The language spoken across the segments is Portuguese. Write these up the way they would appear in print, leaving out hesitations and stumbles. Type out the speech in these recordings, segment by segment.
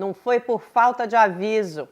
Não foi por falta de aviso.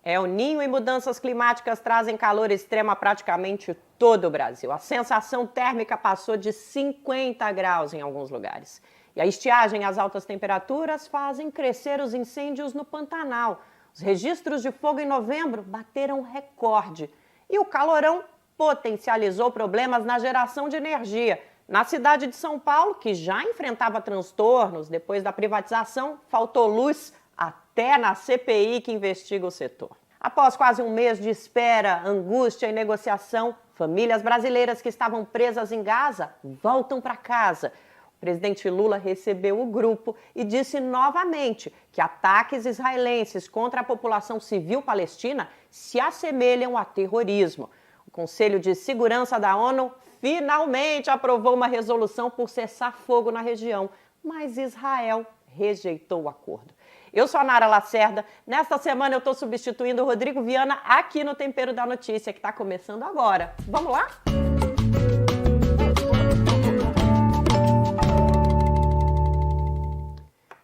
El Niño e mudanças climáticas trazem calor extremo a praticamente todo o Brasil. A sensação térmica passou de 50 graus em alguns lugares. E a estiagem e as altas temperaturas fazem crescer os incêndios no Pantanal. Os registros de fogo em novembro bateram recorde. E o calorão potencializou problemas na geração de energia. Na cidade de São Paulo, que já enfrentava transtornos depois da privatização, faltou luz até na CPI que investiga o setor. Após quase um mês de espera, angústia e negociação, famílias brasileiras que estavam presas em Gaza voltam para casa. O presidente Lula recebeu o grupo e disse novamente que ataques israelenses contra a população civil palestina se assemelham a terrorismo. O Conselho de Segurança da ONU finalmente aprovou uma resolução por cessar fogo na região, mas Israel rejeitou o acordo. Eu sou a Nara Lacerda. Nesta semana eu estou substituindo o Rodrigo Viana aqui no Tempero da Notícia, que está começando agora. Vamos lá?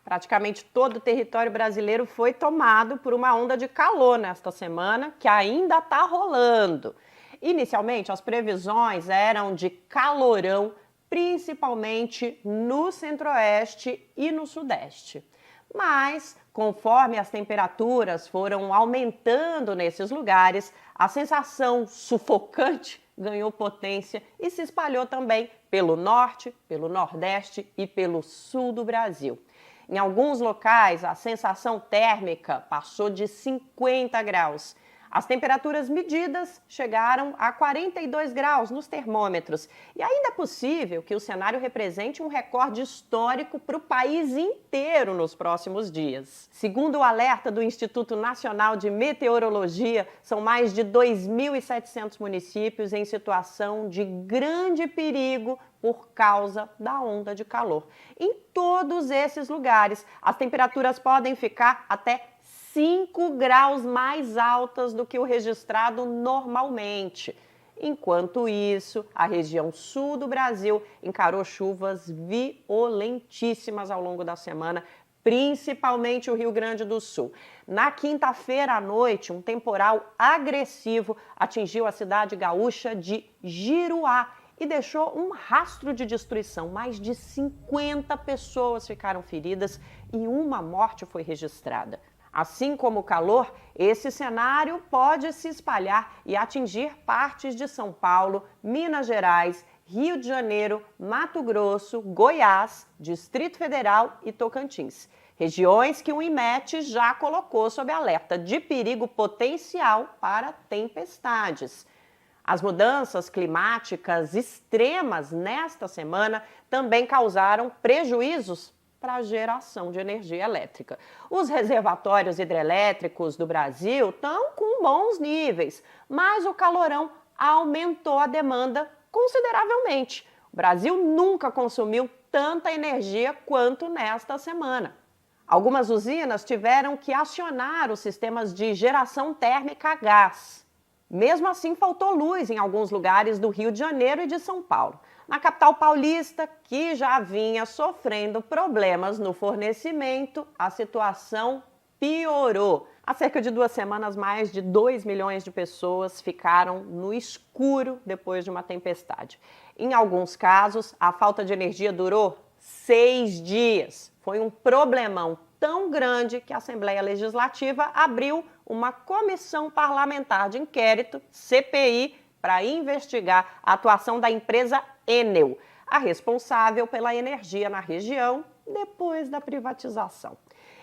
Praticamente todo o território brasileiro foi tomado por uma onda de calor nesta semana, que ainda está rolando. Inicialmente, as previsões eram de calorão, principalmente no centro-oeste e no sudeste. Mas, conforme as temperaturas foram aumentando nesses lugares, a sensação sufocante ganhou potência e se espalhou também pelo norte, pelo nordeste e pelo sul do Brasil. Em alguns locais, a sensação térmica passou de 50 graus. As temperaturas medidas chegaram a 42 graus nos termômetros. E ainda é possível que o cenário represente um recorde histórico para o país inteiro nos próximos dias. Segundo o alerta do Instituto Nacional de Meteorologia, são mais de 2.700 municípios em situação de grande perigo por causa da onda de calor. Em todos esses lugares, as temperaturas podem ficar até 5 graus mais altas do que o registrado normalmente. Enquanto isso, a região sul do Brasil encarou chuvas violentíssimas ao longo da semana, principalmente o Rio Grande do Sul. Na quinta-feira à noite, um temporal agressivo atingiu a cidade gaúcha de Giruá e deixou um rastro de destruição. Mais de 50 pessoas ficaram feridas e uma morte foi registrada. Assim como o calor, esse cenário pode se espalhar e atingir partes de São Paulo, Minas Gerais, Rio de Janeiro, Mato Grosso, Goiás, Distrito Federal e Tocantins. Regiões que o INMET já colocou sob alerta de perigo potencial para tempestades. As mudanças climáticas extremas nesta semana também causaram prejuízos para a geração de energia elétrica. Os reservatórios hidrelétricos do Brasil estão com bons níveis, mas o calorão aumentou a demanda consideravelmente. O Brasil nunca consumiu tanta energia quanto nesta semana. Algumas usinas tiveram que acionar os sistemas de geração térmica a gás. Mesmo assim, faltou luz em alguns lugares do Rio de Janeiro e de São Paulo. Na capital paulista, que já vinha sofrendo problemas no fornecimento, a situação piorou. Há cerca de 2 semanas, mais de 2 milhões de pessoas ficaram no escuro depois de uma tempestade. Em alguns casos, a falta de energia durou 6 dias. Foi um problemão tão grande que a Assembleia Legislativa abriu uma comissão parlamentar de inquérito, CPI, para investigar a atuação da empresa Enel, a responsável pela energia na região depois da privatização.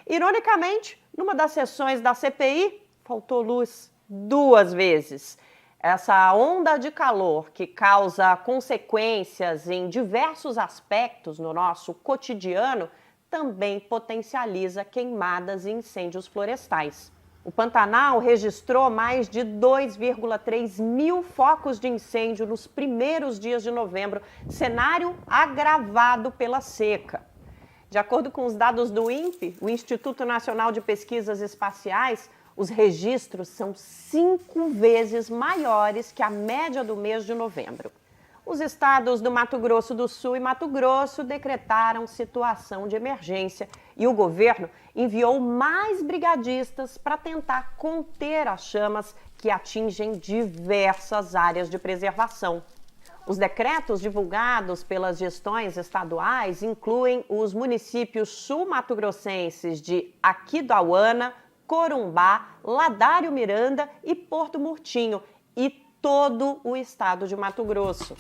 Ironicamente, numa das sessões da CPI, faltou luz 2 vezes. Essa onda de calor que causa consequências em diversos aspectos no nosso cotidiano também potencializa queimadas e incêndios florestais. O Pantanal registrou mais de 2,3 mil focos de incêndio nos primeiros dias de novembro, cenário agravado pela seca. De acordo com os dados do INPE, o Instituto Nacional de Pesquisas Espaciais, os registros são 5 vezes maiores que a média do mês de novembro. os estados do Mato Grosso do Sul e Mato Grosso decretaram situação de emergência e o governo enviou mais brigadistas para tentar conter as chamas que atingem diversas áreas de preservação. Os decretos divulgados pelas gestões estaduais incluem os municípios sul-mato-grossenses de Aquidauana, Corumbá, Ladário Miranda e Porto Murtinho e todo o estado de Mato Grosso.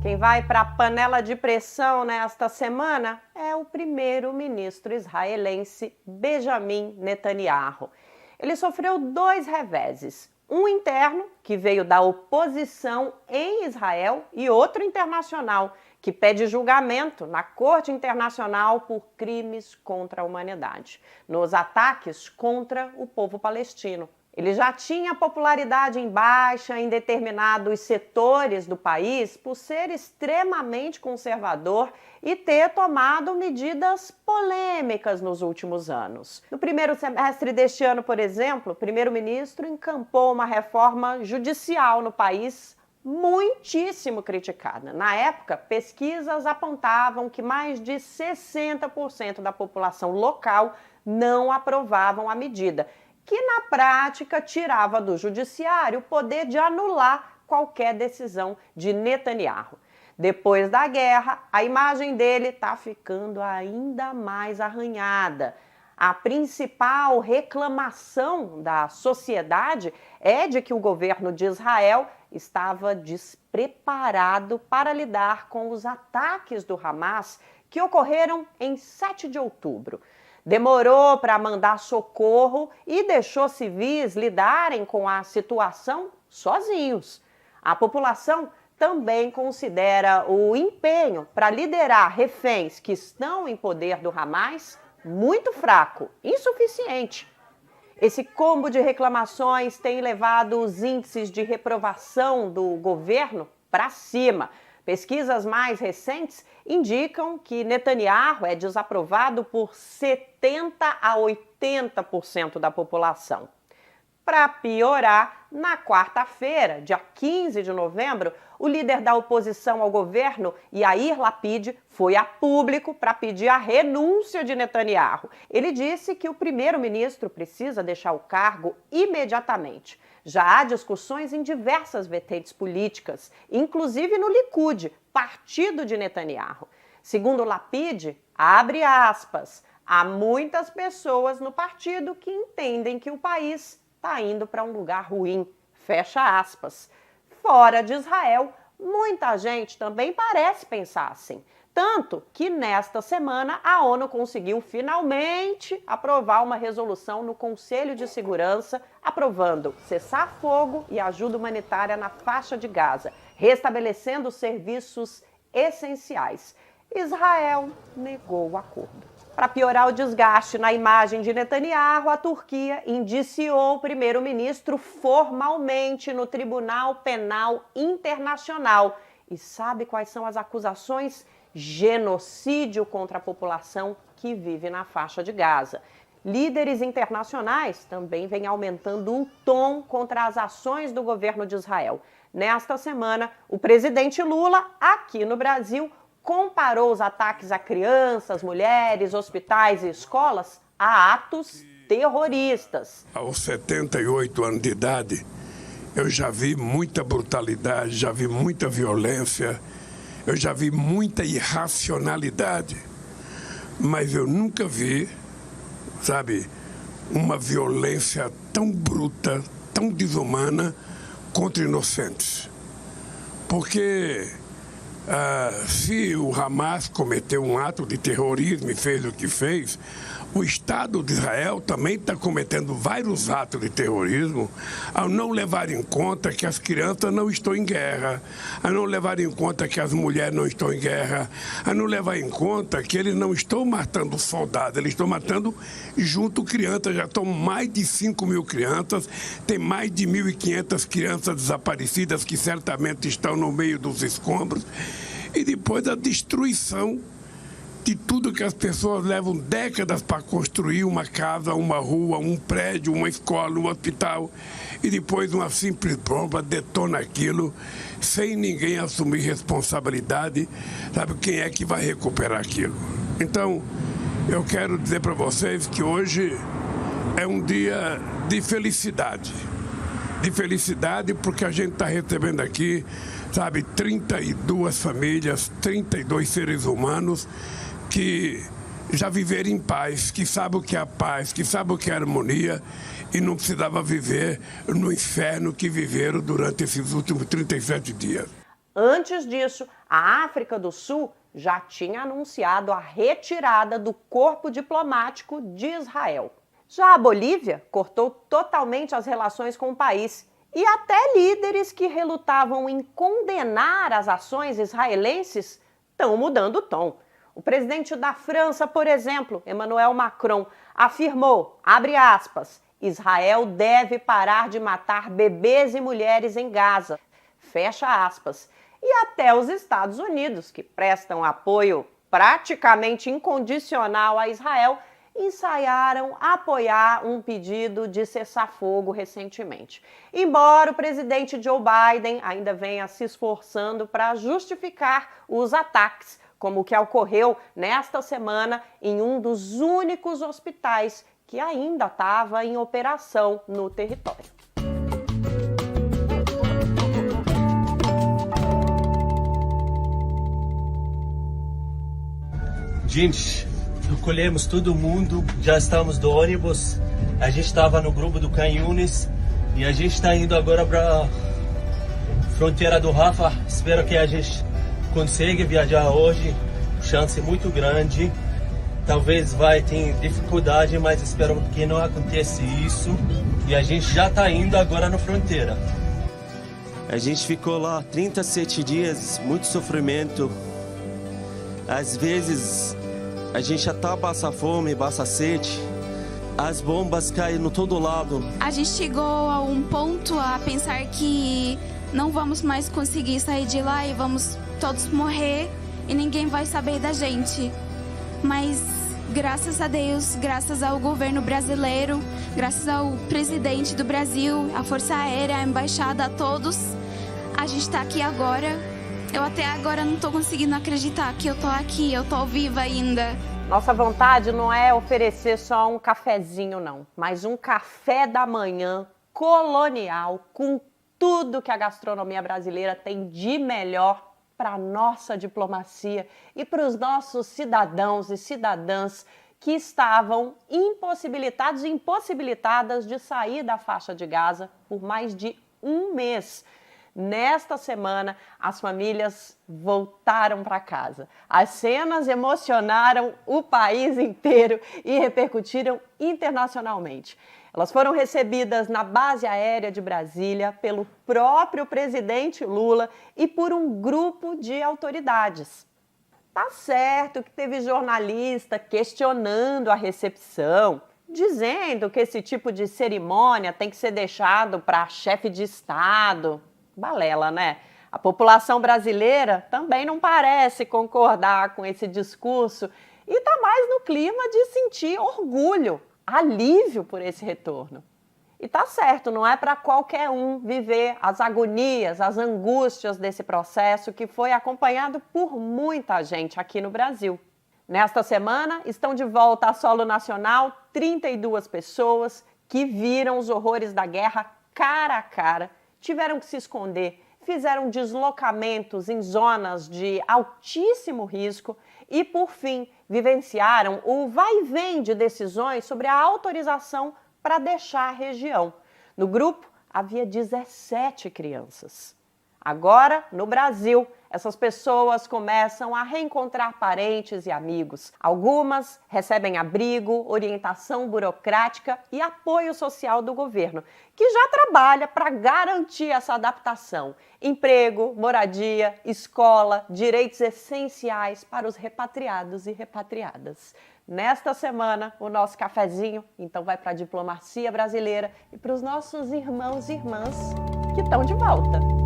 Quem vai para a panela de pressão nesta semana é o primeiro-ministro israelense Benjamin Netanyahu. Ele sofreu 2 reveses, um interno, que veio da oposição em Israel, e outro internacional, que pede julgamento na Corte Internacional por crimes contra a humanidade, nos ataques contra o povo palestino. Ele já tinha popularidade em baixa em determinados setores do país por ser extremamente conservador e ter tomado medidas polêmicas nos últimos anos. No primeiro semestre deste ano, por exemplo, o primeiro-ministro encampou uma reforma judicial no país muitíssimo criticada. Na época, pesquisas apontavam que mais de 60% da população local não aprovavam a medida, que na prática tirava do judiciário o poder de anular qualquer decisão de Netanyahu. Depois da guerra, a imagem dele está ficando ainda mais arranhada. A principal reclamação da sociedade é de que o governo de Israel estava despreparado para lidar com os ataques do Hamas que ocorreram em 7 de outubro. Demorou para mandar socorro e deixou civis lidarem com a situação sozinhos. A população também considera o empenho para liderar reféns que estão em poder do Hamas muito fraco, insuficiente. Esse combo de reclamações tem levado os índices de reprovação do governo para cima. Pesquisas mais recentes indicam que Netanyahu é desaprovado por 70% a 80% da população. Para piorar, na quarta-feira, dia 15 de novembro, o líder da oposição ao governo, Yair Lapid, foi a público para pedir a renúncia de Netanyahu. Ele disse que o primeiro-ministro precisa deixar o cargo imediatamente. Já há discussões em diversas vertentes políticas, inclusive no Likud, partido de Netanyahu. Segundo Lapid, abre aspas, há muitas pessoas no partido que entendem que o país está indo para um lugar ruim, fecha aspas. Fora de Israel, muita gente também parece pensar assim. Tanto que nesta semana a ONU conseguiu finalmente aprovar uma resolução no Conselho de Segurança aprovando cessar-fogo e ajuda humanitária na faixa de Gaza, restabelecendo serviços essenciais. Israel negou o acordo. Para piorar o desgaste na imagem de Netanyahu, a Turquia indiciou o primeiro-ministro formalmente no Tribunal Penal Internacional. E sabe quais são as acusações? Genocídio contra a população que vive na faixa de Gaza. Líderes internacionais também vêm aumentando o tom contra as ações do governo de Israel. Nesta semana, o presidente Lula, aqui no Brasil, comparou os ataques a crianças, mulheres, hospitais e escolas a atos terroristas. Aos 78 anos de idade, eu já vi muita brutalidade, já vi muita violência, eu já vi muita irracionalidade, mas eu nunca vi, sabe, uma violência tão bruta, tão desumana contra inocentes. Porque se o Hamas cometeu um ato de terrorismo e fez o que fez, o Estado de Israel também está cometendo vários atos de terrorismo ao não levar em conta que as crianças não estão em guerra, a não levar em conta que as mulheres não estão em guerra, a não levar em conta que eles não estão matando soldados, eles estão matando junto crianças. Já estão mais de 5 mil crianças, tem mais de 1.500 crianças desaparecidas que certamente estão no meio dos escombros. E depois a destruição de tudo que as pessoas levam décadas para construir uma casa, uma rua, um prédio, uma escola, um hospital, e depois uma simples bomba detona aquilo, sem ninguém assumir responsabilidade, sabe quem é que vai recuperar aquilo? Então, eu quero dizer para vocês que hoje é um dia de felicidade porque a gente está recebendo aqui, sabe, 32 famílias, 32 seres humanos que já viveram em paz, que sabem o que é a paz, que sabem o que é a harmonia e não precisava viver no inferno que viveram durante esses últimos 37 dias. Antes disso, a África do Sul já tinha anunciado a retirada do corpo diplomático de Israel. Já a Bolívia cortou totalmente as relações com o país e até líderes que relutavam em condenar as ações israelenses estão mudando o tom. O presidente da França, por exemplo, Emmanuel Macron, afirmou, abre aspas, Israel deve parar de matar bebês e mulheres em Gaza, fecha aspas. E até os Estados Unidos, que prestam apoio praticamente incondicional a Israel, ensaiaram apoiar um pedido de cessar-fogo recentemente. Embora o presidente Joe Biden ainda venha se esforçando para justificar os ataques, como o que ocorreu nesta semana em um dos únicos hospitais que ainda estava em operação no território. Gente, recolhemos todo mundo, já estamos do ônibus, a gente estava no grupo do Khan Yunis e a gente está indo agora para fronteira do Rafah. Espero que a gente consiga viajar hoje, chance muito grande. Talvez vai ter dificuldade, mas espero que não aconteça isso. E a gente já está indo agora na fronteira. A gente ficou lá 37 dias, muito sofrimento. Às vezes a gente até passa fome, passa sede. As bombas caem no todo lado. A gente chegou a um ponto a pensar que não vamos mais conseguir sair de lá e vamos todos morrer e ninguém vai saber da gente. Mas graças a Deus, graças ao governo brasileiro, graças ao presidente do Brasil, a Força Aérea, a Embaixada, a todos, a gente está aqui agora. Eu até agora não estou conseguindo acreditar que eu estou aqui, eu estou viva ainda. Nossa vontade não é oferecer só um cafezinho, não, mas um café da manhã colonial com tudo que a gastronomia brasileira tem de melhor para a nossa diplomacia e para os nossos cidadãos e cidadãs que estavam impossibilitados e impossibilitadas de sair da faixa de Gaza por mais de um mês. Nesta semana, as famílias voltaram para casa. As cenas emocionaram o país inteiro e repercutiram internacionalmente. Elas foram recebidas na base aérea de Brasília pelo próprio presidente Lula e por um grupo de autoridades. Tá certo que teve jornalista questionando a recepção, dizendo que esse tipo de cerimônia tem que ser deixado para chefe de Estado. Balela, né? A população brasileira também não parece concordar com esse discurso e está mais no clima de sentir orgulho, alívio por esse retorno. E tá certo, não é para qualquer um viver as agonias, as angústias desse processo que foi acompanhado por muita gente aqui no Brasil. Nesta semana, estão de volta a solo nacional 32 pessoas que viram os horrores da guerra cara a cara, tiveram que se esconder, fizeram deslocamentos em zonas de altíssimo risco e, por fim, vivenciaram o vai e vem de decisões sobre a autorização para deixar a região. No grupo, havia 17 crianças. Agora, no Brasil, essas pessoas começam a reencontrar parentes e amigos. Algumas recebem abrigo, orientação burocrática e apoio social do governo, que já trabalha para garantir essa adaptação. Emprego, moradia, escola, direitos essenciais para os repatriados e repatriadas. Nesta semana, o nosso cafezinho, então, vai para a diplomacia brasileira e para os nossos irmãos e irmãs que estão de volta.